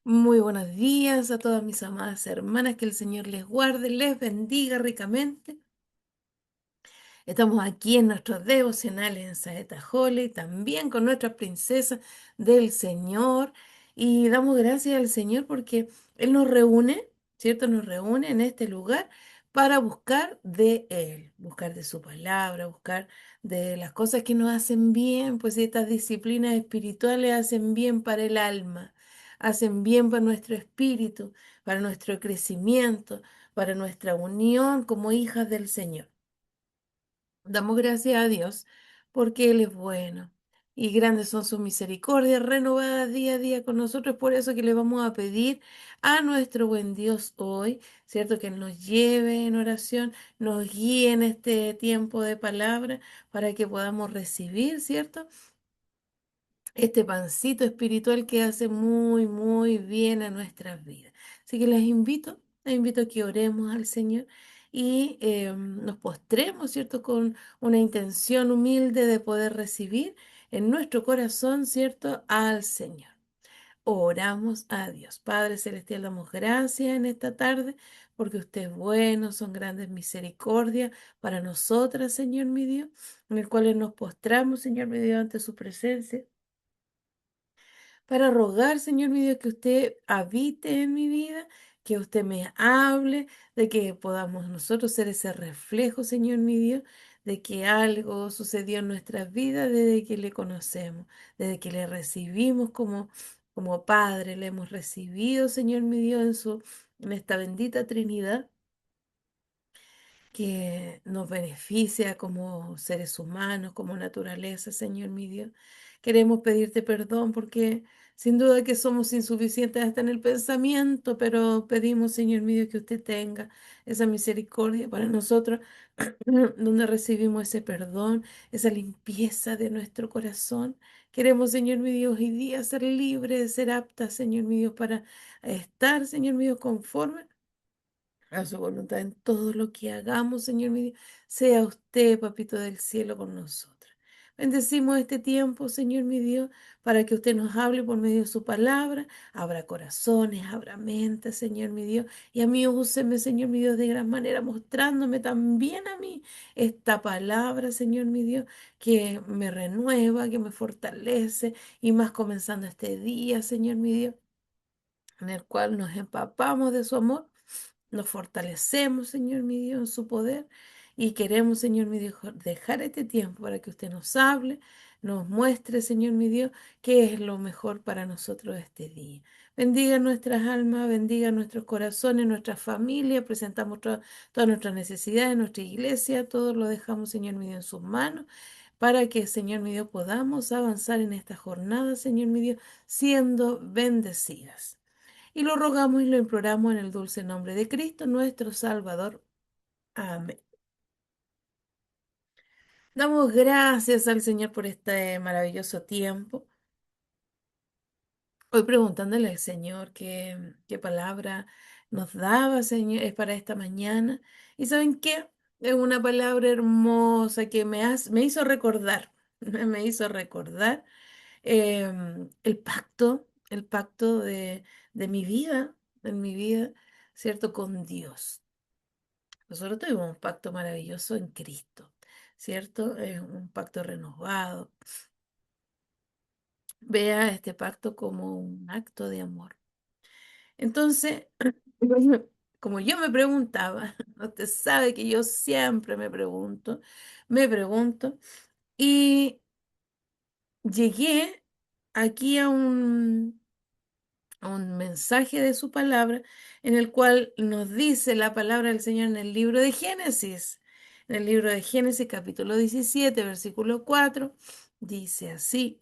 Muy buenos días a todas mis amadas hermanas, que el Señor les guarde, les bendiga ricamente. Estamos aquí en nuestros devocionales en Saeta Holly, también con nuestra princesa del Señor. Y damos gracias al Señor porque Él nos reúne, ¿cierto? Nos reúne en este lugar para buscar de Él, buscar de su palabra, buscar de las cosas que nos hacen bien, pues estas disciplinas espirituales hacen bien para el alma, hacen bien para nuestro espíritu, para nuestro crecimiento, para nuestra unión como hijas del Señor. Damos gracias a Dios porque Él es bueno y grandes son sus misericordias renovadas día a día con nosotros. Por eso que le vamos a pedir a nuestro buen Dios hoy, ¿cierto? Que nos lleve en oración, nos guíe en este tiempo de palabra para que podamos recibir, ¿cierto? Este pancito espiritual que hace muy, muy bien a nuestras vidas. Así que les invito a que oremos al Señor y nos postremos, ¿cierto? Con una intención humilde de poder recibir en nuestro corazón, ¿cierto? Al Señor. Oramos a Dios. Padre Celestial, damos gracias en esta tarde porque usted es bueno, son grandes misericordias para nosotras, Señor mi Dios, en el cual nos postramos, Señor mi Dios, ante su presencia para rogar, Señor mi Dios, que usted habite en mi vida, que usted me hable, de que podamos nosotros ser ese reflejo, Señor mi Dios, de que algo sucedió en nuestras vidas desde que le conocemos, desde que le recibimos como Padre, le hemos recibido, Señor mi Dios, en esta bendita Trinidad que nos beneficia como seres humanos, como naturaleza, Señor mi Dios. Queremos pedirte perdón porque sin duda que somos insuficientes hasta en el pensamiento, pero pedimos, Señor mi Dios, que usted tenga esa misericordia para nosotros, donde recibimos ese perdón, esa limpieza de nuestro corazón. Queremos, Señor mi Dios, hoy día ser libres, ser aptas, Señor mi Dios, para estar, Señor mi Dios, conforme a su voluntad en todo lo que hagamos, Señor mi Dios. Sea usted, Papito del cielo, con nosotros. Bendecimos este tiempo, Señor mi Dios, para que usted nos hable por medio de su palabra. Abra corazones, abra mentes, Señor mi Dios. Y a mí úseme, Señor mi Dios, de gran manera, mostrándome también a mí esta palabra, Señor mi Dios, que me renueva, que me fortalece. Y más comenzando este día, Señor mi Dios, en el cual nos empapamos de su amor. Nos fortalecemos, Señor mi Dios, en su poder y queremos, Señor mi Dios, dejar este tiempo para que usted nos hable, nos muestre, Señor mi Dios, qué es lo mejor para nosotros este día. Bendiga nuestras almas, bendiga nuestros corazones, nuestras familias, presentamos todas nuestras necesidades, nuestra iglesia, todo lo dejamos, Señor mi Dios, en sus manos, para que, Señor mi Dios, podamos avanzar en esta jornada, Señor mi Dios, siendo bendecidas. Y lo rogamos y lo imploramos en el dulce nombre de Cristo, nuestro Salvador. Amén. Damos gracias al Señor por este maravilloso tiempo. Hoy preguntándole al Señor qué palabra nos daba, Señor, es para esta mañana. ¿Y saben qué? Es una palabra hermosa que me hizo recordar, me hizo recordar el pacto de mi vida, en mi vida, ¿cierto? Con Dios. Nosotros tuvimos un pacto maravilloso en Cristo, ¿cierto? Un pacto renovado. Vea este pacto como un acto de amor. Entonces, como yo me preguntaba, usted sabe que yo siempre me pregunto, y llegué aquí a un mensaje de su palabra en el cual nos dice la palabra del Señor en el libro de Génesis. En el libro de Génesis, capítulo 17 versículo 4 dice así,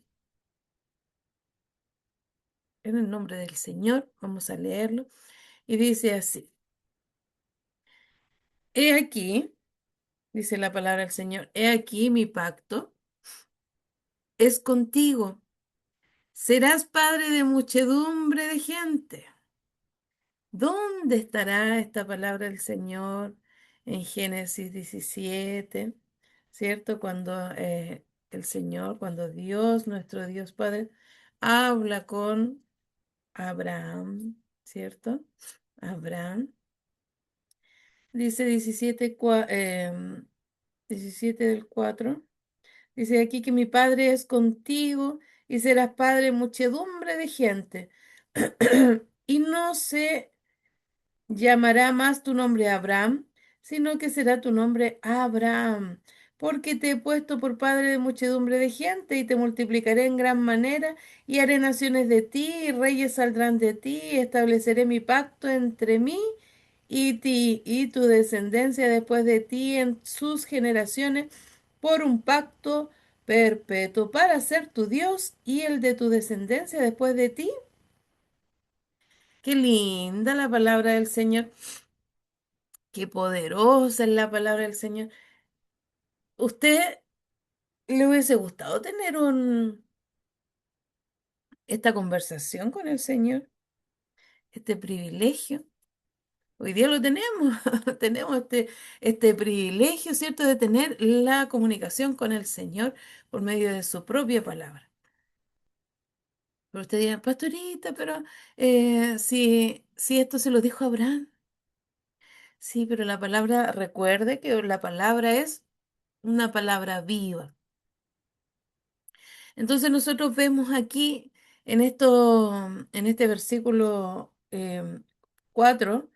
en el nombre del Señor, vamos a leerlo, y dice así, he aquí, dice la palabra del Señor, he aquí mi pacto es contigo, serás padre de muchedumbre de gente. ¿Dónde estará esta palabra del Señor en Génesis 17? ¿Cierto? Cuando el Señor, cuando Dios, nuestro Dios Padre, habla con Abraham, ¿cierto? Abraham. Dice 17 del 4. Dice aquí que mi padre es contigo y serás padre de muchedumbre de gente. Y no se llamará más tu nombre Abraham, sino que será tu nombre Abraham, porque te he puesto por padre de muchedumbre de gente y te multiplicaré en gran manera y haré naciones de ti y reyes saldrán de ti y estableceré mi pacto entre mí y ti y tu descendencia después de ti en sus generaciones por un pacto perpetuo para ser tu Dios y el de tu descendencia después de ti. Qué linda la palabra del Señor. Qué poderosa es la palabra del Señor. ¿Usted le hubiese gustado tener esta conversación con el Señor? Este privilegio. Hoy día lo tenemos. Tenemos este privilegio, ¿cierto?, de tener la comunicación con el Señor por medio de su propia palabra. Pero usted dirá, pastorita, pero si esto se lo dijo Abraham. Sí, pero la palabra, recuerde que la palabra es una palabra viva. Entonces nosotros vemos aquí en este versículo 4,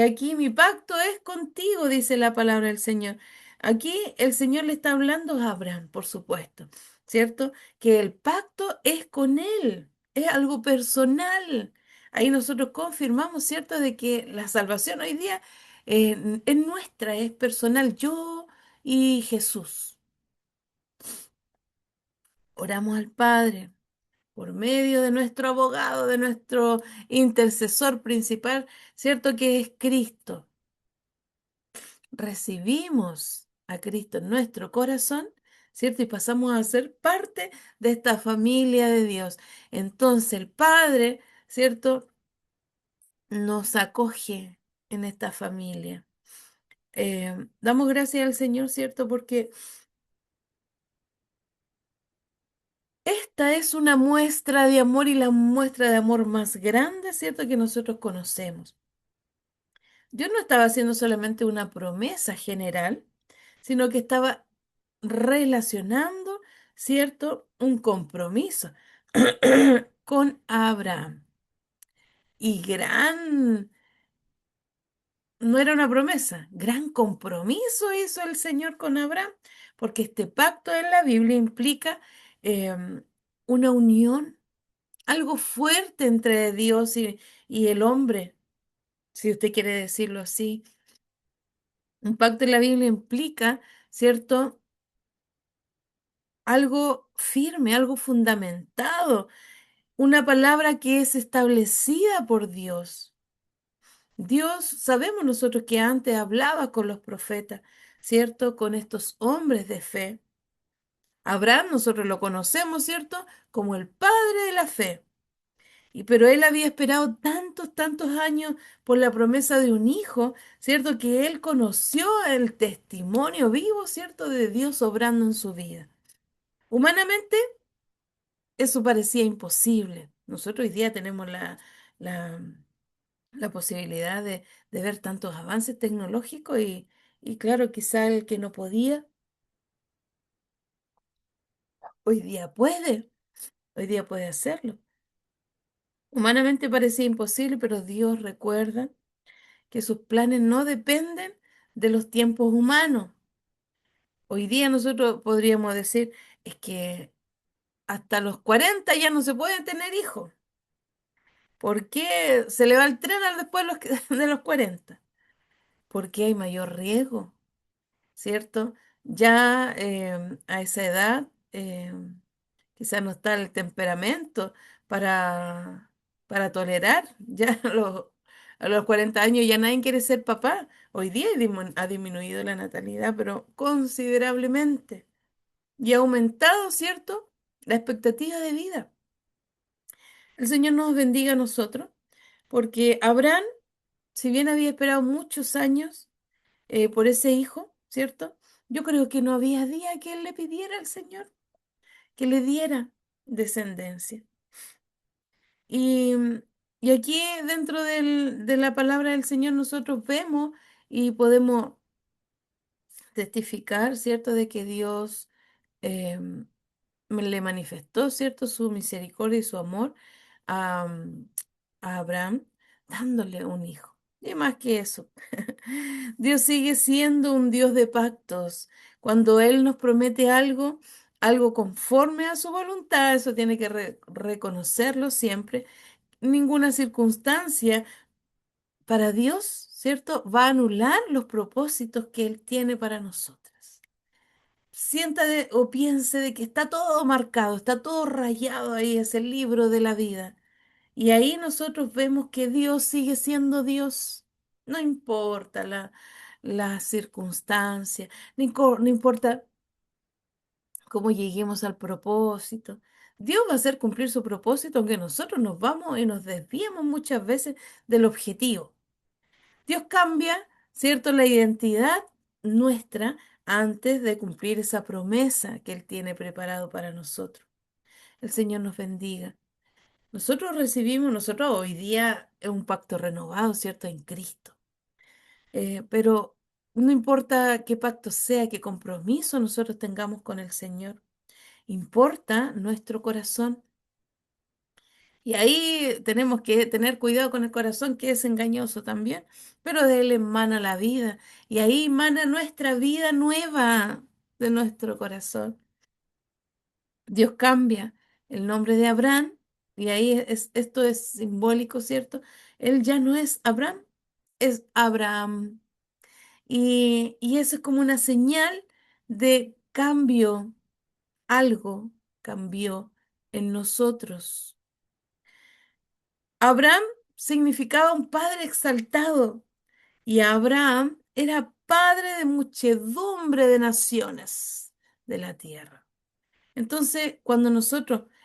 aquí mi pacto es contigo, dice la palabra del Señor. Aquí el Señor le está hablando a Abraham, por supuesto, ¿cierto? Que el pacto es con él, es algo personal. Ahí nosotros confirmamos, ¿cierto?, de que la salvación hoy día es nuestra, es personal, yo y Jesús. Oramos al Padre por medio de nuestro abogado, de nuestro intercesor principal, ¿cierto? Que es Cristo. Recibimos a Cristo en nuestro corazón, ¿cierto? Y pasamos a ser parte de esta familia de Dios. Entonces el Padre, ¿cierto? Nos acoge en esta familia. Damos gracias al Señor, ¿cierto? Porque esta es una muestra de amor y la muestra de amor más grande, ¿cierto?, que nosotros conocemos. Dios no estaba haciendo solamente una promesa general, sino que estaba relacionando, ¿cierto?, un compromiso con Abraham. Y no era una promesa, gran compromiso hizo el Señor con Abraham, porque este pacto en la Biblia implica em, una unión, algo fuerte entre Dios y el hombre, si usted quiere decirlo así. Un pacto en la Biblia implica, ¿cierto?, algo firme, algo fundamentado, una palabra que es establecida por Dios. Dios, sabemos nosotros que antes hablaba con los profetas, ¿cierto?, con estos hombres de fe. Abraham, nosotros lo conocemos, ¿cierto?, como el padre de la fe. Pero él había esperado tantos años por la promesa de un hijo, ¿cierto? Que él conoció el testimonio vivo, ¿cierto?, de Dios obrando en su vida. Humanamente, eso parecía imposible. Nosotros hoy día tenemos la, la posibilidad de ver tantos avances tecnológicos y claro, quizá el que no podía, hoy día puede hacerlo. Humanamente parecía imposible, pero Dios recuerda que sus planes no dependen de los tiempos humanos. Hoy día nosotros podríamos decir, es que hasta los 40 ya no se pueden tener hijos. ¿Por qué se le va el tren después de de los 40? Porque hay mayor riesgo, ¿cierto? Ya a esa edad quizás no está el temperamento para, para tolerar. Ya a los 40 años ya nadie quiere ser papá. Hoy día ha disminuido la natalidad, pero considerablemente. Y ha aumentado, ¿cierto?, la expectativa de vida. El Señor nos bendiga a nosotros, porque Abraham, si bien había esperado muchos años por ese hijo, ¿cierto? Yo creo que no había día que él le pidiera al Señor que le diera descendencia. Y Y aquí dentro de la palabra del Señor nosotros vemos y podemos testificar, ¿cierto?, de que Dios em, le manifestó, ¿cierto?, su misericordia y su amor a, a Abraham, dándole un hijo. Y más que eso, Dios sigue siendo un Dios de pactos. Cuando Él nos promete algo, algo conforme a su voluntad, eso tiene que reconocerlo siempre. Ninguna circunstancia para Dios, ¿cierto?, va a anular los propósitos que Él tiene para nosotras. O piense de que está todo marcado, está todo rayado ahí, es el libro de la vida. Y ahí nosotros vemos que Dios sigue siendo Dios. No importa la circunstancia, no importa cómo lleguemos al propósito. Dios va a hacer cumplir su propósito, aunque nosotros nos vamos y nos desviemos muchas veces del objetivo. Dios cambia, ¿cierto?, la identidad nuestra antes de cumplir esa promesa que Él tiene preparado para nosotros. El Señor nos bendiga. Nosotros hoy día es un pacto renovado, ¿cierto?, en Cristo. Pero no importa qué pacto sea, qué compromiso nosotros tengamos con el Señor, importa nuestro corazón. Y ahí tenemos que tener cuidado con el corazón, que es engañoso también, pero de él emana la vida. Y ahí emana nuestra vida nueva de nuestro corazón. Dios cambia el nombre de Abraham, y ahí esto es simbólico, ¿cierto? Él ya no es Abraham, es Abraham. Y eso es como una señal de cambio. Algo cambió en nosotros. Abraham significaba un padre exaltado y Abraham era padre de muchedumbre de naciones de la tierra. Entonces,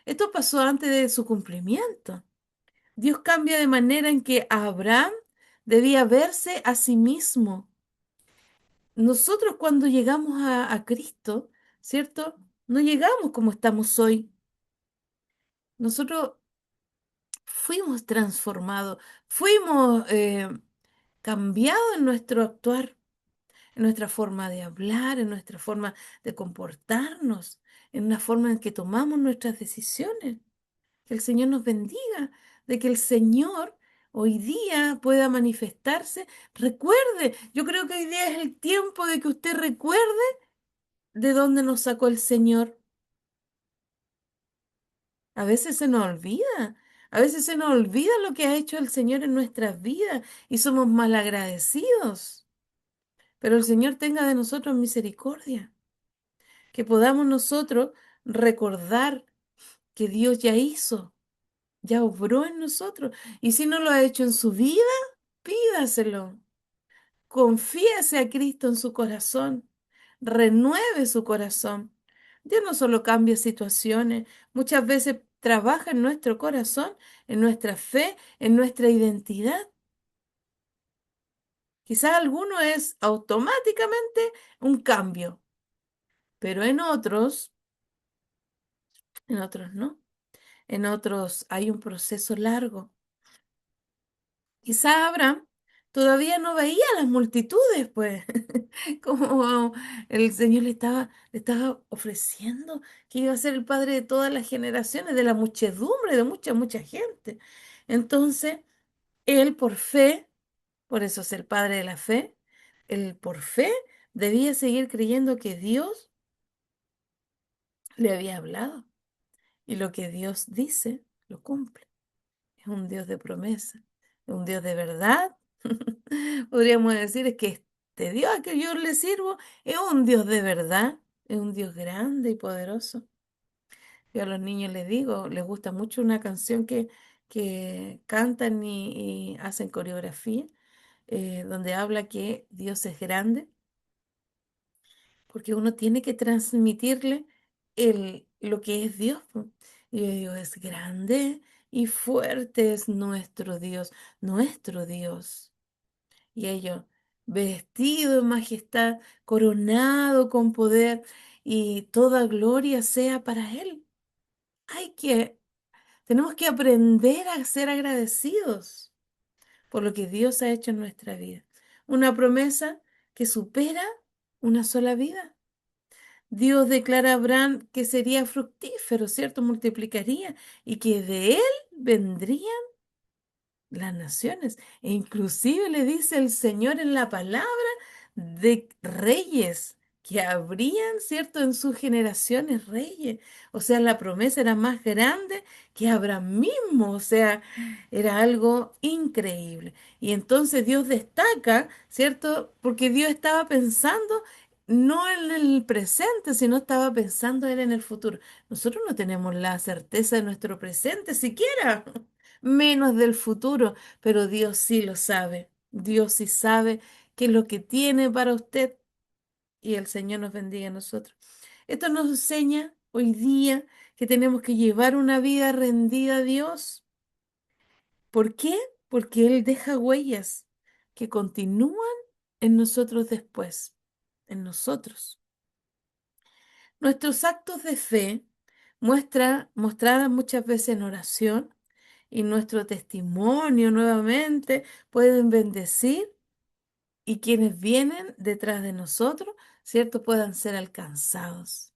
esto pasó antes de su cumplimiento. Dios cambia de manera en que Abraham debía verse a sí mismo. Nosotros cuando llegamos a Cristo, ¿cierto? No llegamos como estamos hoy. Nosotros fuimos transformados, fuimos cambiados en nuestro actuar, en nuestra forma de hablar, en nuestra forma de comportarnos, en la forma en que tomamos nuestras decisiones. Que el Señor nos bendiga, de que el Señor hoy día pueda manifestarse. Recuerde, yo creo que hoy día es el tiempo de que usted recuerde de dónde nos sacó el Señor. A veces se nos olvida, a veces se nos olvida lo que ha hecho el Señor en nuestras vidas y somos malagradecidos. Pero el Señor tenga de nosotros misericordia, que podamos nosotros recordar que Dios ya hizo, ya obró en nosotros. Y si no lo ha hecho en su vida, pídaselo. Confíese a Cristo en su corazón, renueve su corazón. Dios no solo cambia situaciones, muchas veces trabaja en nuestro corazón, en nuestra fe, en nuestra identidad. Quizás alguno es automáticamente un cambio, pero en otros no. En otros hay un proceso largo. Quizás Abraham todavía no veía las multitudes, pues, como el Señor le estaba ofreciendo que iba a ser el padre de todas las generaciones, de la muchedumbre, de mucha, mucha gente. Entonces, él por fe, por eso es el padre de la fe, él por fe debía seguir creyendo que Dios le había hablado y lo que Dios dice, lo cumple. Es un Dios de promesa, es un Dios de verdad. Podríamos decir es que este Dios a que yo le sirvo es un Dios de verdad, es un Dios grande y poderoso. Yo a los niños les digo, les gusta mucho una canción que cantan y hacen coreografía, donde habla que Dios es grande, porque uno tiene que transmitirle lo que es Dios, po. Y yo digo, es grande y fuerte es nuestro Dios, nuestro Dios. Y ellos, vestido en majestad, coronado con poder, y toda gloria sea para Él. Hay que Tenemos que aprender a ser agradecidos por lo que Dios ha hecho en nuestra vida. Una promesa que supera una sola vida. Dios declara a Abraham que sería fructífero, ¿cierto? Multiplicaría y que de él vendría las naciones. E inclusive le dice el Señor en la palabra de reyes que habrían, ¿cierto? En sus generaciones reyes. O sea, la promesa era más grande que Abraham mismo. O sea, era algo increíble. Y entonces Dios destaca, ¿cierto? Porque Dios estaba pensando no en el presente, sino estaba pensando él en el futuro. Nosotros no tenemos la certeza de nuestro presente siquiera. Menos del futuro, pero Dios sí lo sabe. Dios sí sabe qué es lo que tiene para usted y el Señor nos bendiga a nosotros. Esto nos enseña hoy día que tenemos que llevar una vida rendida a Dios. ¿Por qué? Porque Él deja huellas que continúan en nosotros después, en nosotros. Nuestros actos de fe mostradas muchas veces en oración y nuestro testimonio nuevamente pueden bendecir y quienes vienen detrás de nosotros, ¿cierto? Puedan ser alcanzados.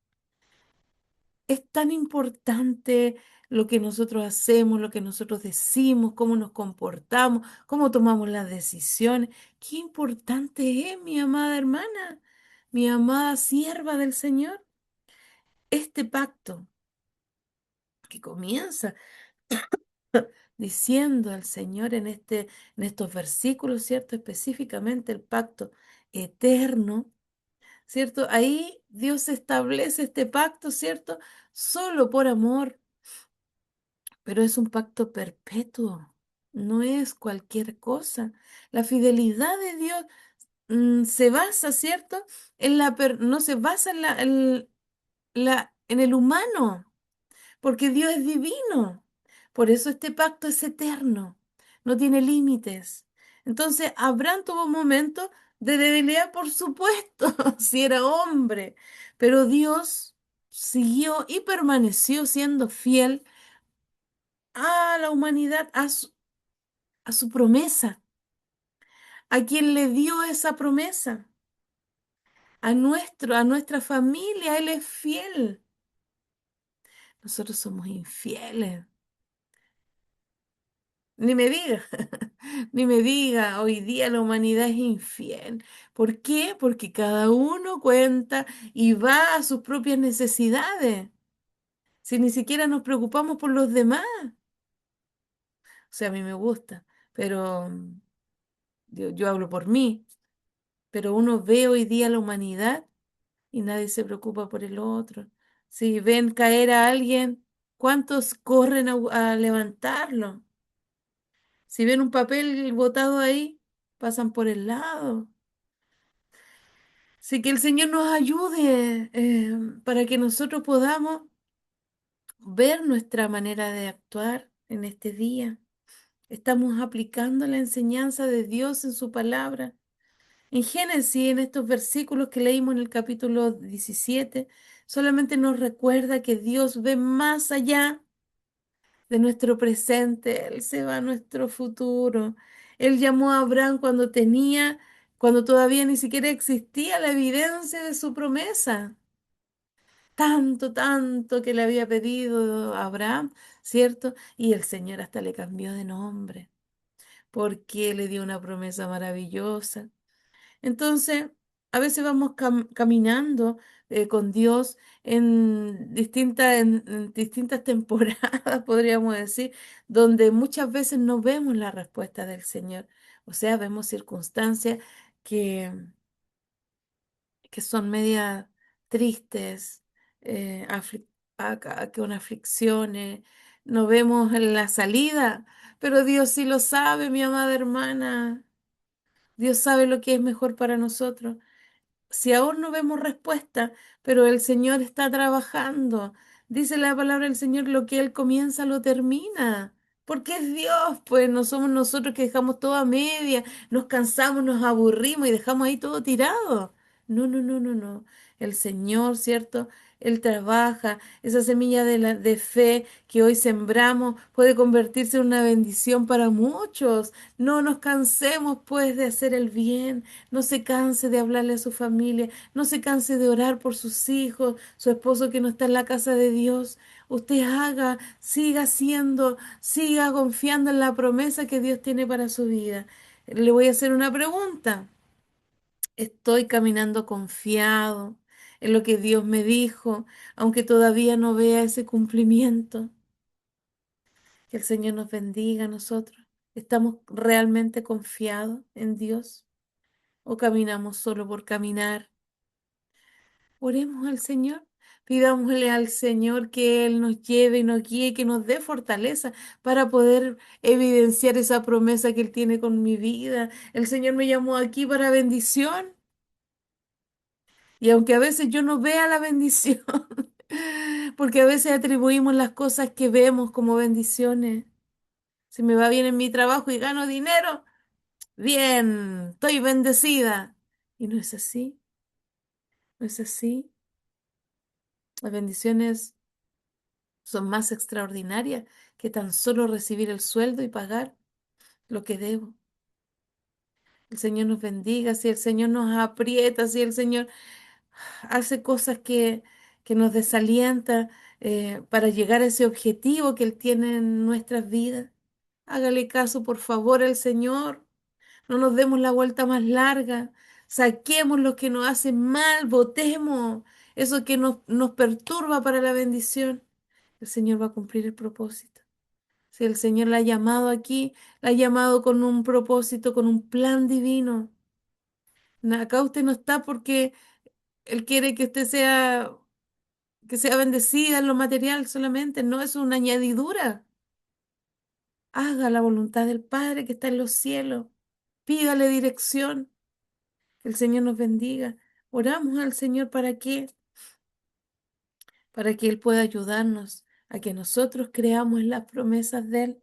Es tan importante lo que nosotros hacemos, lo que nosotros decimos, cómo nos comportamos, cómo tomamos las decisiones. Qué importante es, mi amada hermana, mi amada sierva del Señor, este pacto que comienza diciendo al Señor en estos versículos, ¿cierto? Específicamente el pacto eterno, ¿cierto? Ahí Dios establece este pacto, ¿cierto? Solo por amor, pero es un pacto perpetuo, no es cualquier cosa. La fidelidad de Dios se basa, ¿cierto? No se basa en el humano, porque Dios es divino. Por eso este pacto es eterno, no tiene límites. Entonces, Abraham tuvo un momento de debilidad, por supuesto, si era hombre, pero Dios siguió y permaneció siendo fiel a la humanidad, a su promesa, a quien le dio esa promesa, a nuestra familia, Él es fiel. Nosotros somos infieles. Ni me diga, ni me diga, hoy día la humanidad es infiel. ¿Por qué? Porque cada uno cuenta y va a sus propias necesidades. Si ni siquiera nos preocupamos por los demás. O sea, a mí me gusta, pero yo hablo por mí. Pero uno ve hoy día la humanidad y nadie se preocupa por el otro. Si ven caer a alguien, ¿cuántos corren a levantarlo? Si ven un papel botado ahí, pasan por el lado. Así que el Señor nos ayude para que nosotros podamos ver nuestra manera de actuar en este día. Estamos aplicando la enseñanza de Dios en su palabra. En Génesis, en estos versículos que leímos en el capítulo 17, solamente nos recuerda que Dios ve más allá de nuestro presente, Él se va a nuestro futuro. Él llamó a Abraham cuando todavía ni siquiera existía la evidencia de su promesa. Tanto, tanto que le había pedido a Abraham, ¿cierto? Y el Señor hasta le cambió de nombre, porque le dio una promesa maravillosa. Entonces, a veces vamos caminando con Dios en distintas temporadas, podríamos decir, donde muchas veces no vemos la respuesta del Señor. O sea, vemos circunstancias que, que son media tristes, con aflicciones, no vemos la salida, pero Dios sí lo sabe, mi amada hermana. Dios sabe lo que es mejor para nosotros. Si aún no vemos respuesta, pero el Señor está trabajando. Dice la palabra del Señor, lo que Él comienza lo termina. Porque es Dios, pues no somos nosotros que dejamos todo a media, nos cansamos, nos aburrimos y dejamos ahí todo tirado. No, no, no, no, no. El Señor, ¿cierto? Él trabaja, esa semilla de fe que hoy sembramos puede convertirse en una bendición para muchos. No nos cansemos pues de hacer el bien, no se canse de hablarle a su familia, no se canse de orar por sus hijos, su esposo que no está en la casa de Dios. Usted haga, siga haciendo, siga confiando en la promesa que Dios tiene para su vida. Le voy a hacer una pregunta. ¿Estoy caminando confiado en lo que Dios me dijo, aunque todavía no vea ese cumplimiento? Que el Señor nos bendiga a nosotros. ¿Estamos realmente confiados en Dios o caminamos solo por caminar? Oremos al Señor. Pidámosle al Señor que Él nos lleve y nos guíe, que nos dé fortaleza para poder evidenciar esa promesa que Él tiene con mi vida. El Señor me llamó aquí para bendición. Y aunque a veces yo no vea la bendición, porque a veces atribuimos las cosas que vemos como bendiciones. Si me va bien en mi trabajo y gano dinero, bien, estoy bendecida. Y no es así, no es así. Las bendiciones son más extraordinarias que tan solo recibir el sueldo y pagar lo que debo. El Señor nos bendiga, si el Señor nos aprieta, si el Señor hace cosas que nos desalienta para llegar a ese objetivo que Él tiene en nuestras vidas. Hágale caso, por favor, al Señor. No nos demos la vuelta más larga. Saquemos lo que nos hace mal, botemos eso que nos perturba para la bendición. El Señor va a cumplir el propósito. Si el Señor la ha llamado aquí, la ha llamado con un propósito, con un plan divino. Acá usted no está porque Él quiere que sea bendecida en lo material solamente, no es una añadidura. Haga la voluntad del Padre que está en los cielos. Pídale dirección. Que el Señor nos bendiga. Oramos al Señor para que Él pueda ayudarnos a que nosotros creamos en las promesas de Él,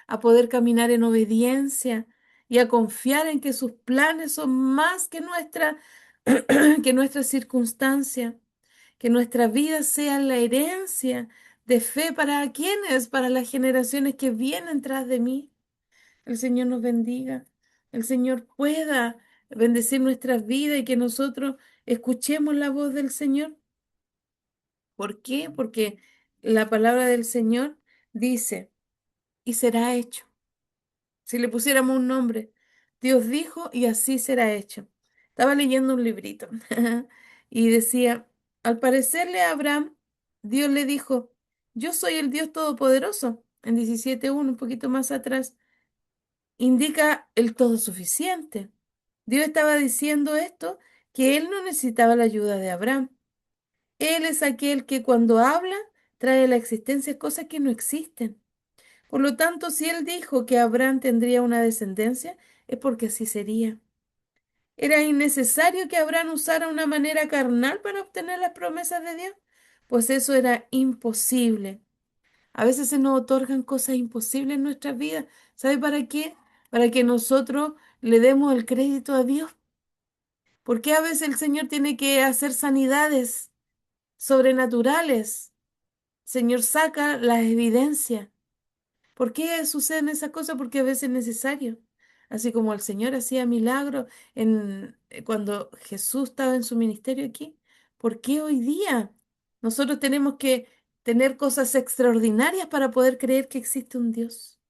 a poder caminar en obediencia y a confiar en que sus planes son más que que nuestra circunstancia. Que nuestra vida sea la herencia de fe para quienes, para las generaciones que vienen tras de mí. El Señor nos bendiga. El Señor pueda bendecir nuestras vidas y que nosotros escuchemos la voz del Señor. ¿Por qué? Porque la palabra del Señor dice, y será hecho. Si le pusiéramos un nombre, Dios dijo y así será hecho. Estaba leyendo un librito y decía, al parecerle a Abraham, Dios le dijo, yo soy el Dios Todopoderoso. En 17:1, un poquito más atrás, indica el todo suficiente. Dios estaba diciendo esto, que él no necesitaba la ayuda de Abraham. Él es aquel que cuando habla trae a la existencia cosas que no existen. Por lo tanto, si él dijo que Abraham tendría una descendencia, es porque así sería. ¿Era innecesario que Abraham usara una manera carnal para obtener las promesas de Dios? Pues eso era imposible. A veces se nos otorgan cosas imposibles en nuestras vidas. ¿Sabe para qué? Para que nosotros le demos el crédito a Dios. ¿Por qué a veces el Señor tiene que hacer sanidades sobrenaturales? El Señor saca las evidencias. ¿Por qué suceden esas cosas? Porque a veces es necesario. Así como el Señor hacía milagros cuando Jesús estaba en su ministerio aquí. ¿Por qué hoy día nosotros tenemos que tener cosas extraordinarias para poder creer que existe un Dios?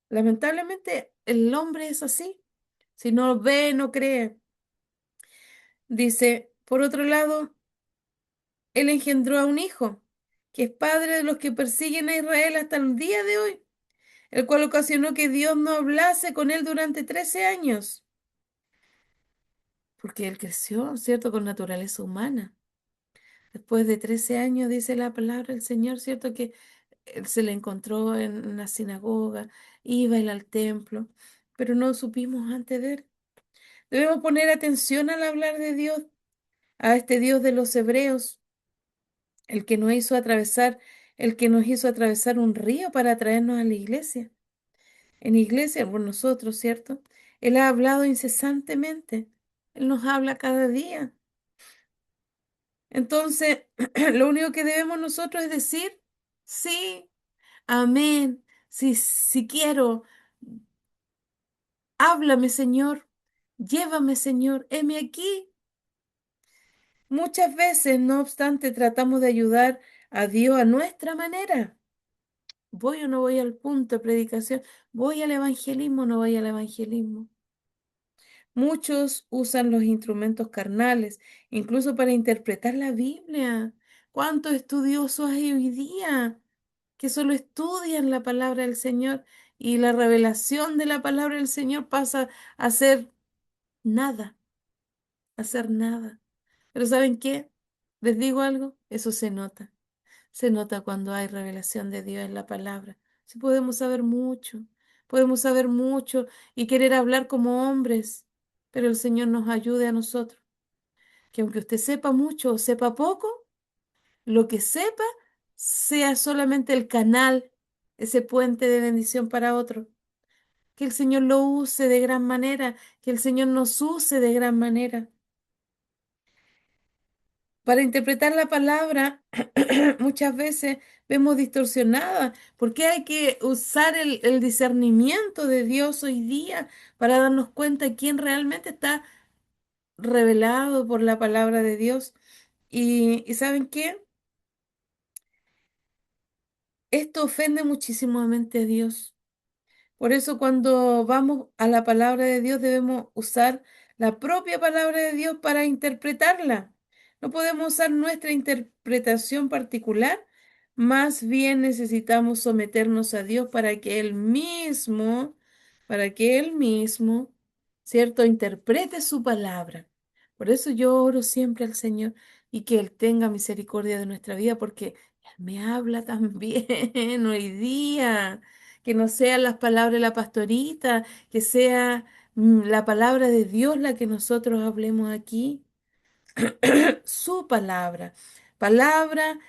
Lamentablemente el hombre es así. Si no ve, no cree. Dice, por otro lado, él engendró a un hijo, que es padre de los que persiguen a Israel hasta el día de hoy, el cual ocasionó que Dios no hablase con él durante 13 años, porque él creció, ¿cierto?, con naturaleza humana. Después de 13 años, dice la palabra del Señor, ¿cierto?, que él se le encontró en una sinagoga, iba él al templo, pero no supimos antes de él. Debemos poner atención al hablar de Dios, a este Dios de los hebreos, el que nos hizo atravesar, el que nos hizo atravesar un río para traernos a la iglesia. En iglesia, por nosotros, ¿cierto? Él ha hablado incesantemente. Él nos habla cada día. Entonces, lo único que debemos nosotros es decir, sí, amén, sí, sí quiero, háblame, Señor, llévame, Señor, heme aquí. Muchas veces, no obstante, tratamos de ayudar a Dios a nuestra manera. ¿Voy o no voy al punto de predicación? ¿Voy al evangelismo o no voy al evangelismo? Muchos usan los instrumentos carnales, incluso para interpretar la Biblia. ¿Cuántos estudiosos hay hoy día que solo estudian la palabra del Señor y la revelación de la palabra del Señor pasa a ser nada, a ser nada? Pero ¿saben qué? Les digo algo, eso se nota. Se nota cuando hay revelación de Dios en la palabra. Sí podemos saber mucho y querer hablar como hombres, pero el Señor nos ayude a nosotros. Que aunque usted sepa mucho o sepa poco, lo que sepa sea solamente el canal, ese puente de bendición para otro. Que el Señor lo use de gran manera, que el Señor nos use de gran manera. Para interpretar la palabra, muchas veces vemos distorsionada. ¿Por qué hay que usar el discernimiento de Dios hoy día para darnos cuenta de quién realmente está revelado por la palabra de Dios? Y ¿saben qué? Esto ofende muchísimamente a Dios. Por eso cuando vamos a la palabra de Dios debemos usar la propia palabra de Dios para interpretarla. No podemos usar nuestra interpretación particular, más bien necesitamos someternos a Dios para que Él mismo, ¿cierto?, interprete su palabra. Por eso yo oro siempre al Señor y que Él tenga misericordia de nuestra vida porque Él me habla también hoy día que no sean las palabras de la pastorita, que sea la palabra de Dios la que nosotros hablemos aquí, su palabra, palabra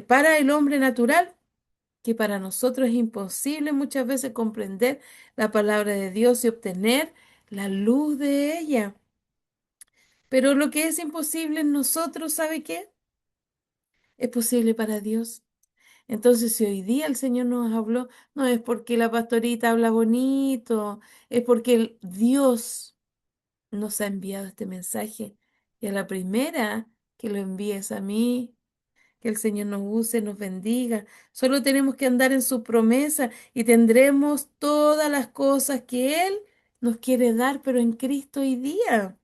para el hombre natural, que para nosotros es imposible muchas veces comprender la palabra de Dios y obtener la luz de ella. Pero lo que es imposible en nosotros, ¿sabe qué? Es posible para Dios. Entonces, si hoy día el Señor nos habló, no es porque la pastorita habla bonito, es porque Dios nos ha enviado este mensaje. Y a la primera que lo envíes a mí, que el Señor nos use, nos bendiga. Solo tenemos que andar en su promesa y tendremos todas las cosas que Él nos quiere dar, pero en Cristo hoy día.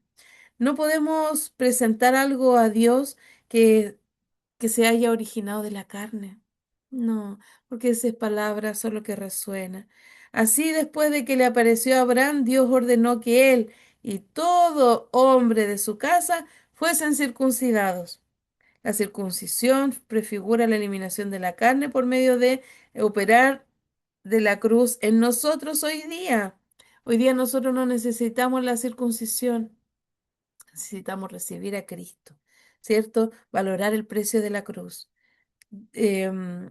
No podemos presentar algo a Dios que se haya originado de la carne. No, porque esa es palabra solo que resuena. Así después de que le apareció a Abraham, Dios ordenó que él y todo hombre de su casa fuesen circuncidados. La circuncisión prefigura la eliminación de la carne por medio de operar de la cruz en nosotros hoy día. Hoy día nosotros no necesitamos la circuncisión, necesitamos recibir a Cristo, ¿cierto? Valorar el precio de la cruz. Em,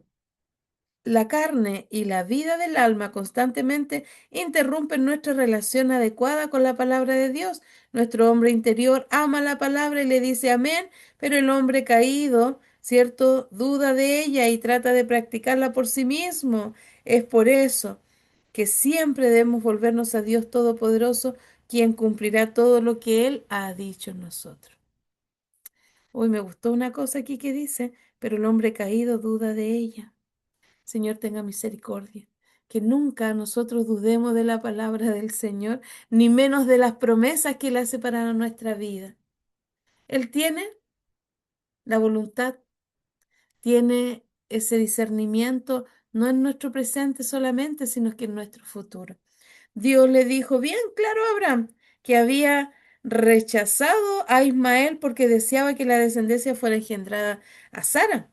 la carne y la vida del alma constantemente interrumpen nuestra relación adecuada con la palabra de Dios. Nuestro hombre interior ama la palabra y le dice amén, pero el hombre caído, ¿cierto?, duda de ella y trata de practicarla por sí mismo. Es por eso que siempre debemos volvernos a Dios Todopoderoso, quien cumplirá todo lo que Él ha dicho en nosotros. Hoy me gustó una cosa aquí que dice, pero el hombre caído duda de ella. Señor, tenga misericordia. Que nunca nosotros dudemos de la palabra del Señor, ni menos de las promesas que Él hace para nuestra vida. Él tiene la voluntad, tiene ese discernimiento, no en nuestro presente solamente, sino que en nuestro futuro. Dios le dijo bien claro a Abraham que había rechazado a Ismael porque deseaba que la descendencia fuera engendrada a Sara.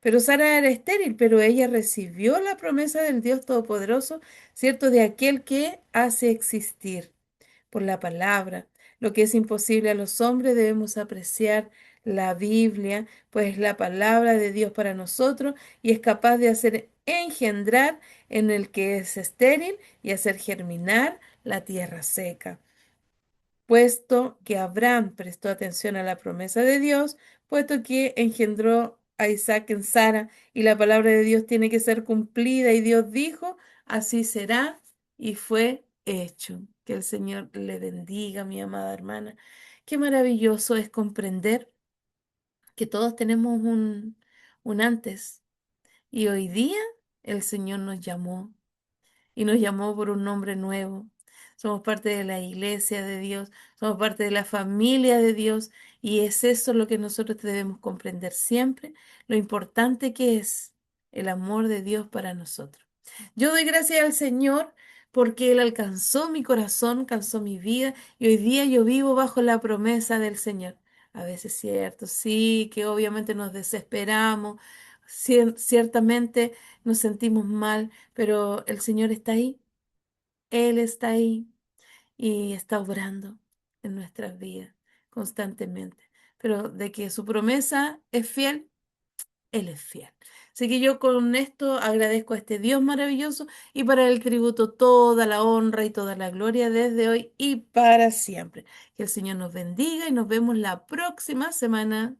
Pero Sara era estéril, pero ella recibió la promesa del Dios Todopoderoso, ¿cierto? De aquel que hace existir por la palabra. Lo que es imposible a los hombres debemos apreciar la Biblia, pues la palabra de Dios para nosotros y es capaz de hacer engendrar en el que es estéril y hacer germinar la tierra seca. Puesto que Abraham prestó atención a la promesa de Dios, puesto que engendró a Isaac en Sara, y la palabra de Dios tiene que ser cumplida, y Dios dijo, así será, y fue hecho. Que el Señor le bendiga, mi amada hermana. Qué maravilloso es comprender que todos tenemos un antes, y hoy día el Señor nos llamó y nos llamó por un nombre nuevo. Somos parte de la iglesia de Dios, somos parte de la familia de Dios, y es eso lo que nosotros debemos comprender siempre, lo importante que es el amor de Dios para nosotros. Yo doy gracias al Señor porque Él alcanzó mi corazón, alcanzó mi vida, y hoy día yo vivo bajo la promesa del Señor. A veces es cierto, sí, que obviamente nos desesperamos, ciertamente nos sentimos mal, pero el Señor está ahí, Él está ahí y está obrando en nuestras vidas constantemente. Pero de que su promesa es fiel, Él es fiel. Así que yo con esto agradezco a este Dios maravilloso, y para el tributo toda la honra y toda la gloria desde hoy y para siempre. Que el Señor nos bendiga y nos vemos la próxima semana.